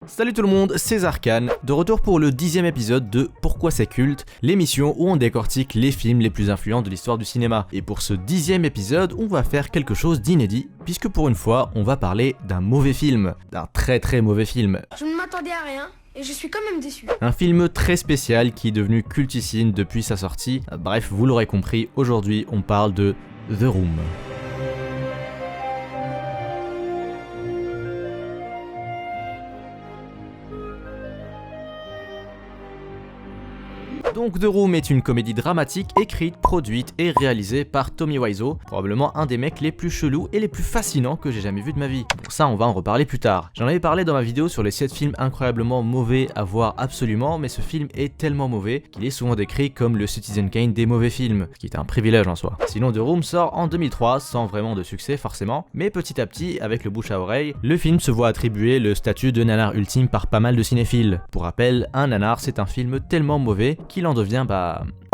Salut tout le monde, c'est Zarkan, de retour pour le 10e épisode de Pourquoi c'est culte, l'émission où on décortique les films les plus influents de l'histoire du cinéma. Et pour ce 10e épisode, on va faire quelque chose d'inédit, puisque pour une fois, on va parler d'un mauvais film, d'un très mauvais film. Je ne m'attendais à rien, et je suis quand même déçu. Un film très spécial qui est devenu cultissime depuis sa sortie. Bref, vous l'aurez compris, aujourd'hui on parle de The Room. Donc The Room est une comédie dramatique écrite, produite et réalisée par Tommy Wiseau, probablement un des mecs les plus chelous et les plus fascinants que j'ai jamais vu de ma vie. Bon, ça on va en reparler plus tard. J'en avais parlé dans ma vidéo sur les 7 films incroyablement mauvais à voir absolument, mais ce film est tellement mauvais qu'il est souvent décrit comme le Citizen Kane des mauvais films, ce qui est un privilège en soi. Sinon The Room sort en 2003 sans vraiment de succès forcément, mais petit à petit, avec le bouche à oreille, le film se voit attribuer le statut de nanar ultime par pas mal de cinéphiles. Pour rappel, un nanar c'est un film tellement mauvais qu'il en devient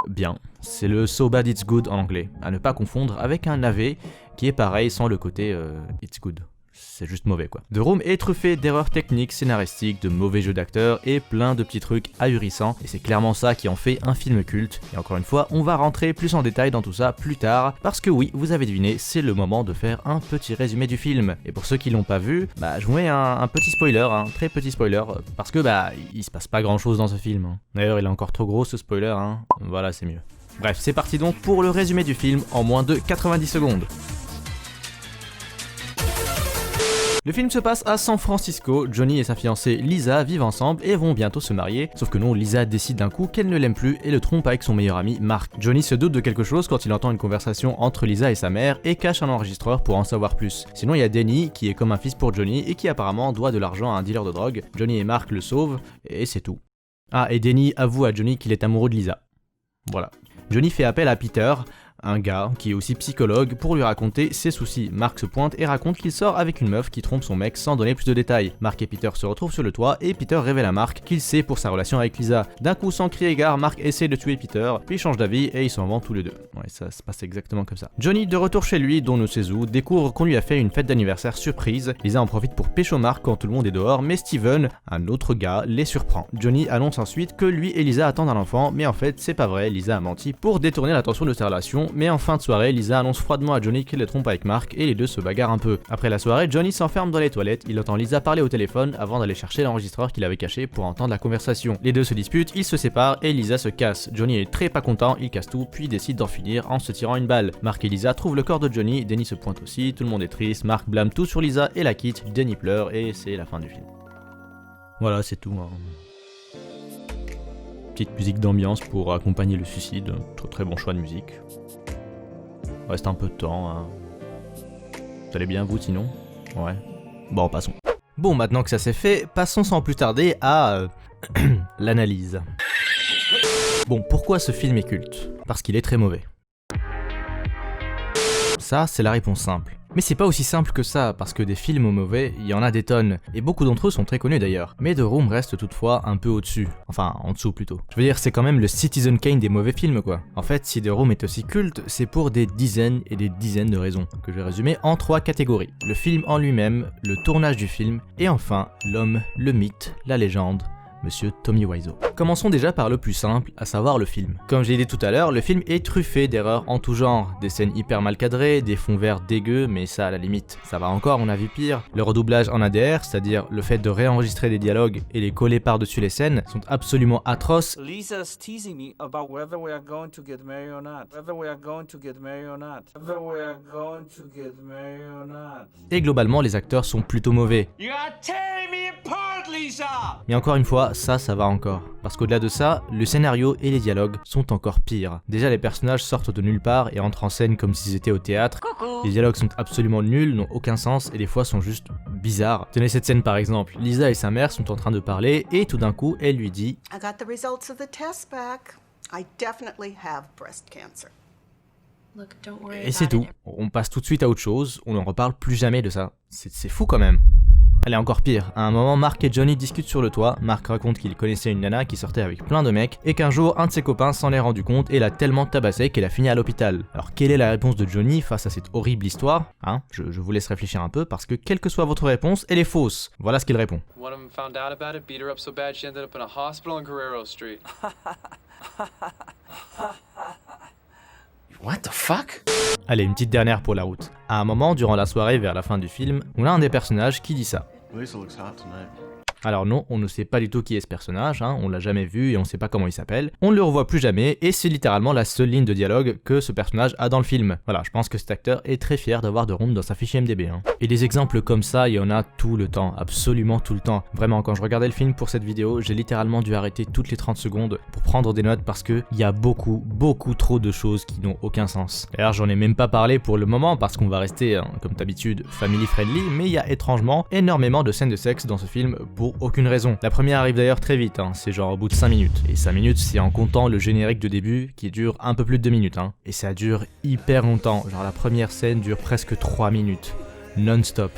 bien. C'est le So Bad It's Good en anglais, à ne pas confondre avec un navet qui est pareil sans le côté It's Good. C'est juste mauvais quoi. The Room est truffé d'erreurs techniques, scénaristiques, de mauvais jeux d'acteurs et plein de petits trucs ahurissants, et c'est clairement ça qui en fait un film culte. Et encore une fois, on va rentrer plus en détail dans tout ça plus tard, parce que oui, vous avez deviné, c'est le moment de faire un petit résumé du film. Et pour ceux qui l'ont pas vu, je vous mets un petit spoiler, un très petit spoiler, parce que il se passe pas grand chose dans ce film. D'ailleurs, il est encore trop gros ce spoiler, voilà c'est mieux. Bref, c'est parti donc pour le résumé du film en moins de 90 secondes. Le film se passe à San Francisco, Johnny et sa fiancée Lisa vivent ensemble et vont bientôt se marier, sauf que non, Lisa décide d'un coup qu'elle ne l'aime plus et le trompe avec son meilleur ami Mark. Johnny se doute de quelque chose quand il entend une conversation entre Lisa et sa mère et cache un enregistreur pour en savoir plus. Sinon il y a Danny qui est comme un fils pour Johnny et qui apparemment doit de l'argent à un dealer de drogue. Johnny et Mark le sauvent et c'est tout. Ah, et Danny avoue à Johnny qu'il est amoureux de Lisa. Voilà. Johnny fait appel à Peter, un gars qui est aussi psychologue, pour lui raconter ses soucis. Mark se pointe et raconte qu'il sort avec une meuf qui trompe son mec sans donner plus de détails. Mark et Peter se retrouvent sur le toit et Peter révèle à Mark qu'il sait pour sa relation avec Lisa. D'un coup, sans crier gare, Mark essaie de tuer Peter, puis il change d'avis et ils s'en vont tous les deux. Ouais, ça se passe exactement comme ça. Johnny, de retour chez lui, dont ne sait où, découvre qu'on lui a fait une fête d'anniversaire surprise. Lisa en profite pour pécho Mark quand tout le monde est dehors, mais Steven, un autre gars, les surprend. Johnny annonce ensuite que lui et Lisa attendent un enfant, mais en fait c'est pas vrai, Lisa a menti pour détourner l'attention de sa relation, mais en fin de soirée, Lisa annonce froidement à Johnny qu'elle le trompe avec Mark et les deux se bagarrent un peu. Après la soirée, Johnny s'enferme dans les toilettes, il entend Lisa parler au téléphone avant d'aller chercher l'enregistreur qu'il avait caché pour entendre la conversation. Les deux se disputent, ils se séparent et Lisa se casse. Johnny est très pas content, il casse tout, puis décide d'en finir en se tirant une balle. Mark et Lisa trouvent le corps de Johnny, Danny se pointe aussi, tout le monde est triste, Mark blâme tout sur Lisa et la quitte, Danny pleure et c'est la fin du film. Voilà, c'est tout. Petite musique d'ambiance pour accompagner le suicide, très bon choix de musique. Reste un peu de temps, Vous allez bien vous sinon? Ouais. Bon, passons. Bon, maintenant que ça c'est fait, passons sans plus tarder à l'analyse. Bon, pourquoi ce film est culte? Parce qu'il est très mauvais. Ça, c'est la réponse simple. Mais c'est pas aussi simple que ça, parce que des films mauvais, il y en a des tonnes, et beaucoup d'entre eux sont très connus d'ailleurs. Mais The Room reste toutefois un peu au-dessus. Enfin, en dessous plutôt. Je veux dire, c'est quand même le Citizen Kane des mauvais films quoi. En fait, si The Room est aussi culte, c'est pour des dizaines et des dizaines de raisons, que je vais résumer en 3 catégories. Le film en lui-même, le tournage du film, et enfin, l'homme, le mythe, la légende, Monsieur Tommy Wiseau. Commençons déjà par le plus simple, à savoir le film. Comme j'ai dit tout à l'heure, le film est truffé d'erreurs en tout genre, des scènes hyper mal cadrées, des fonds verts dégueux, mais ça à la limite, ça va encore, on a vu pire. Le redoublage en ADR, c'est-à-dire le fait de réenregistrer des dialogues et les coller par-dessus les scènes, sont absolument atroces. Lisa's teasing me about whether we are going to get married or not. Whether we are going to get married or not. Whether we are going to get married or not. Et globalement, les acteurs sont plutôt mauvais. You are tearing me apart, Lisa! Mais encore une fois, ça va encore. Parce qu'au-delà de ça, le scénario et les dialogues sont encore pires. Déjà, les personnages sortent de nulle part et entrent en scène comme s'ils étaient au théâtre. Coucou. Les dialogues sont absolument nuls, n'ont aucun sens et des fois sont juste bizarres. Tenez cette scène par exemple. Lisa et sa mère sont en train de parler et tout d'un coup, elle lui dit I got the results of the test back. I definitely have breast cancer. Look, don't worry et c'est about tout. it. On passe tout de suite à autre chose, on n'en reparle plus jamais de ça. C'est fou quand même. Elle est encore pire, à un moment Mark et Johnny discutent sur le toit, Mark raconte qu'il connaissait une nana qui sortait avec plein de mecs et qu'un jour un de ses copains s'en est rendu compte et l'a tellement tabassé qu'elle a fini à l'hôpital. Alors quelle est la réponse de Johnny face à cette horrible histoire? Je vous laisse réfléchir un peu parce que quelle que soit votre réponse, elle est fausse. Voilà ce qu'il répond. One of them found out about it, beat her up so bad she ended up in a hospital on Guerrero Street. What the fuck? Allez, une petite dernière pour la route. À un moment, durant la soirée vers la fin du film, on a un des personnages qui dit ça. Lisa looks hot tonight. Alors non, on ne sait pas du tout qui est ce personnage, on l'a jamais vu et on sait pas comment il s'appelle. On ne le revoit plus jamais et c'est littéralement la seule ligne de dialogue que ce personnage a dans le film. Voilà, je pense que cet acteur est très fier d'avoir The Room dans sa fiche IMDb. Et des exemples comme ça, il y en a tout le temps, absolument tout le temps. Vraiment, quand je regardais le film pour cette vidéo, j'ai littéralement dû arrêter toutes les 30 secondes pour prendre des notes parce que il y a beaucoup trop de choses qui n'ont aucun sens. D'ailleurs, j'en ai même pas parlé pour le moment parce qu'on va rester, comme d'habitude, family friendly, mais il y a étrangement énormément de scènes de sexe dans ce film pour aucune raison. La première arrive d'ailleurs très vite, c'est genre au bout de 5 minutes. Et 5 minutes, c'est en comptant le générique de début qui dure un peu plus de 2 minutes. Et ça dure hyper longtemps, genre la première scène dure presque 3 minutes. Non-stop.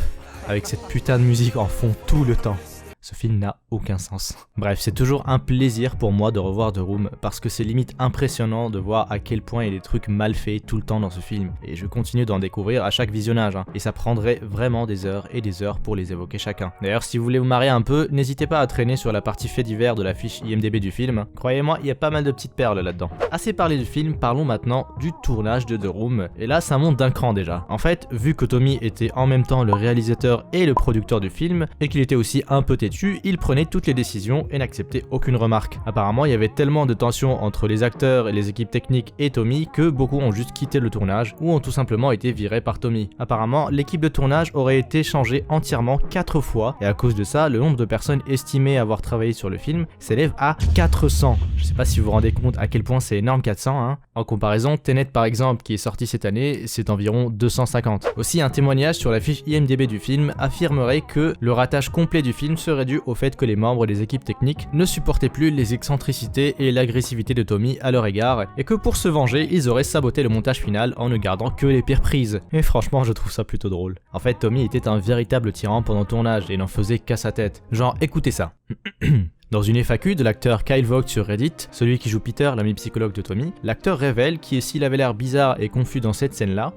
Avec cette putain de musique en fond tout le temps. Ce film n'a aucun sens. Bref, c'est toujours un plaisir pour moi de revoir The Room parce que c'est limite impressionnant de voir à quel point il y a des trucs mal faits tout le temps dans ce film. Et je continue d'en découvrir à chaque visionnage. Et ça prendrait vraiment des heures et des heures pour les évoquer chacun. D'ailleurs, si vous voulez vous marrer un peu, n'hésitez pas à traîner sur la partie faits divers de la fiche IMDb du film. Croyez-moi, il y a pas mal de petites perles là-dedans. Assez parlé du film, parlons maintenant du tournage de The Room. Et là, ça monte d'un cran déjà. En fait, vu que Tommy était en même temps le réalisateur et le producteur du film, et qu'il était aussi un peu têtu, il prenait toutes les décisions et n'acceptait aucune remarque. Apparemment, il y avait tellement de tensions entre les acteurs et les équipes techniques et Tommy que beaucoup ont juste quitté le tournage ou ont tout simplement été virés par Tommy. Apparemment, l'équipe de tournage aurait été changée entièrement 4 fois et à cause de ça, le nombre de personnes estimées avoir travaillé sur le film s'élève à 400. Je sais pas si vous vous rendez compte à quel point c'est énorme 400. En comparaison, Tenet par exemple, qui est sorti cette année, c'est environ 250. Aussi, un témoignage sur la fiche IMDb du film affirmerait que le ratage complet du film serait dû au fait que les membres des équipes techniques ne supportaient plus les excentricités et l'agressivité de Tommy à leur égard, et que pour se venger, ils auraient saboté le montage final en ne gardant que les pires prises. Et franchement, je trouve ça plutôt drôle. En fait, Tommy était un véritable tyran pendant le tournage et n'en faisait qu'à sa tête. Genre, écoutez ça. Dans une FAQ de l'acteur Kyle Vogt sur Reddit, celui qui joue Peter, l'ami psychologue de Tommy, l'acteur révèle que s'il avait l'air bizarre et confus dans cette scène-là,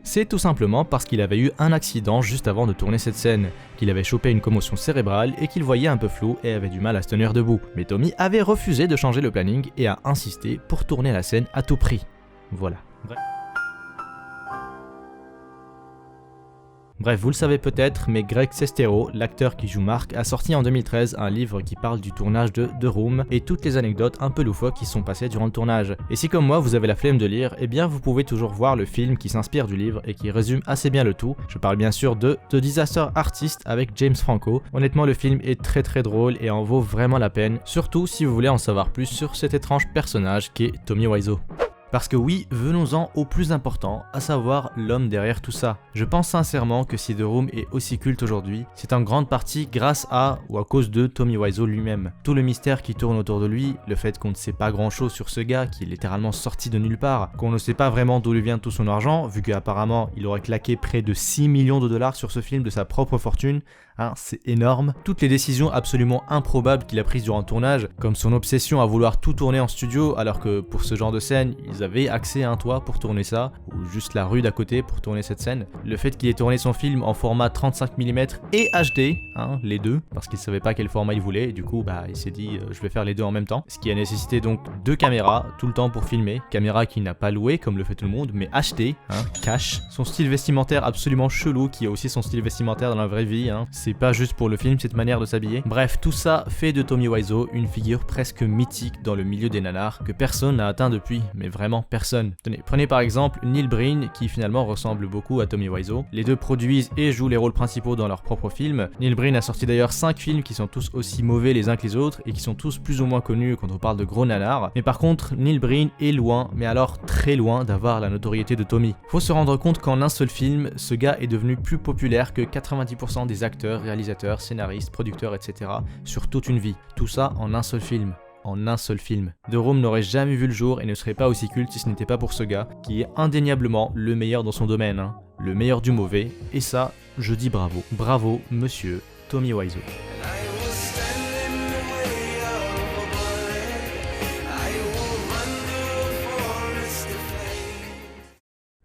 c'est tout simplement parce qu'il avait eu un accident juste avant de tourner cette scène, qu'il avait chopé une commotion cérébrale et qu'il voyait un peu flou et avait du mal à se tenir debout. Mais Tommy avait refusé de changer le planning et a insisté pour tourner la scène à tout prix. Voilà. Bref, vous le savez peut-être, mais Greg Sestero, l'acteur qui joue Mark, a sorti en 2013 un livre qui parle du tournage de The Room et toutes les anecdotes un peu loufoques qui sont passées durant le tournage. Et si comme moi vous avez la flemme de lire, eh bien vous pouvez toujours voir le film qui s'inspire du livre et qui résume assez bien le tout. Je parle bien sûr de The Disaster Artist avec James Franco. Honnêtement, le film est très drôle et en vaut vraiment la peine, surtout si vous voulez en savoir plus sur cet étrange personnage qu'est Tommy Wiseau. Parce que oui, venons-en au plus important, à savoir l'homme derrière tout ça. Je pense sincèrement que si The Room est aussi culte aujourd'hui, c'est en grande partie grâce à ou à cause de Tommy Wiseau lui-même. Tout le mystère qui tourne autour de lui, le fait qu'on ne sait pas grand-chose sur ce gars qui est littéralement sorti de nulle part, qu'on ne sait pas vraiment d'où lui vient tout son argent, vu qu'apparemment il aurait claqué près de 6 millions de dollars sur ce film de sa propre fortune, c'est énorme. Toutes les décisions absolument improbables qu'il a prises durant le tournage, comme son obsession à vouloir tout tourner en studio alors que pour ce genre de scène, ils avaient accès à un toit pour tourner ça, ou juste la rue d'à côté pour tourner cette scène. Le fait qu'il ait tourné son film en format 35 mm et HD, les deux, parce qu'il savait pas quel format il voulait, et du coup il s'est dit je vais faire les deux en même temps, ce qui a nécessité donc 2 caméras tout le temps pour filmer, caméra qu'il n'a pas loué comme le fait tout le monde, mais acheté, cash. Son style vestimentaire absolument chelou, qui a aussi son style vestimentaire dans la vraie vie, c'est pas juste pour le film cette manière de s'habiller. Bref, tout ça fait de Tommy Wiseau une figure presque mythique dans le milieu des nanars que personne n'a atteint depuis, mais vraiment personne. Tenez, prenez par exemple Neil Breen qui finalement ressemble beaucoup à Tommy Wiseau. Les deux produisent et jouent les rôles principaux dans leurs propres films. Neil Breen a sorti d'ailleurs 5 films qui sont tous aussi mauvais les uns que les autres et qui sont tous plus ou moins connus quand on parle de gros nanars. Mais par contre, Neil Breen est loin, mais alors très loin d'avoir la notoriété de Tommy. Faut se rendre compte qu'en un seul film, ce gars est devenu plus populaire que 90% des acteurs, réalisateurs, scénaristes, producteurs, etc. sur toute une vie. Tout ça en un seul film. En un seul film. The Room n'aurait jamais vu le jour et ne serait pas aussi culte si ce n'était pas pour ce gars, qui est indéniablement le meilleur dans son domaine. Le meilleur du mauvais, et ça, je dis bravo. Bravo, monsieur Tommy Wiseau.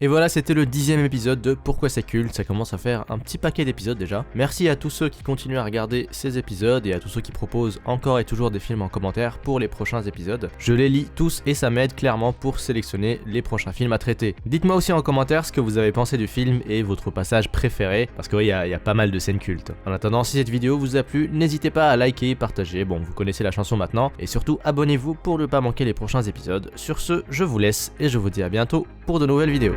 Et voilà, c'était le 10e épisode de Pourquoi c'est culte, ça commence à faire un petit paquet d'épisodes déjà. Merci à tous ceux qui continuent à regarder ces épisodes et à tous ceux qui proposent encore et toujours des films en commentaire pour les prochains épisodes. Je les lis tous et ça m'aide clairement pour sélectionner les prochains films à traiter. Dites-moi aussi en commentaire ce que vous avez pensé du film et votre passage préféré, parce que oui, il y a pas mal de scènes cultes. En attendant, si cette vidéo vous a plu, n'hésitez pas à liker et partager, bon vous connaissez la chanson maintenant, et surtout abonnez-vous pour ne pas manquer les prochains épisodes. Sur ce, je vous laisse et je vous dis à bientôt pour de nouvelles vidéos.